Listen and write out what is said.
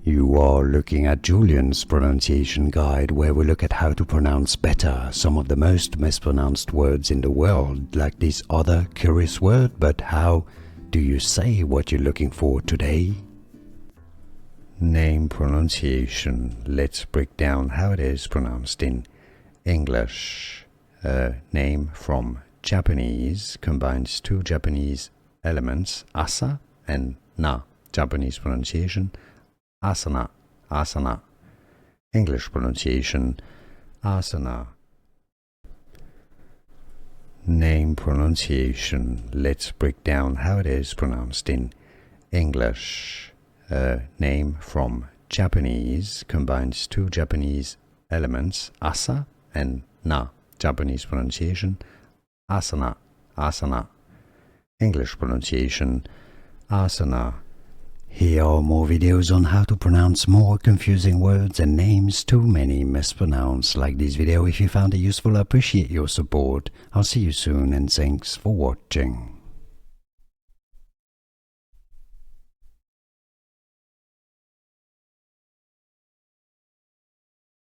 You are looking at Julian's pronunciation guide, where we look at how to pronounce better some of the most mispronounced words in the world, like this other curious word. But how do you say what you're looking for today? Name pronunciation. Let's break down how it is pronounced in English. A name from Japanese combines two Japanese elements, asa and na. Japanese pronunciation, asana, asana. English pronunciation, asana. Name pronunciation. Let's break down how it is pronounced in English. A name from Japanese combines two Japanese elements, asa and na. Japanese pronunciation, asana, asana. English pronunciation, asana. Here are more videos on how to pronounce more confusing words and names too many mispronounced. Like this video if you found it useful. I appreciate your support. I'll see you soon and thanks for watching.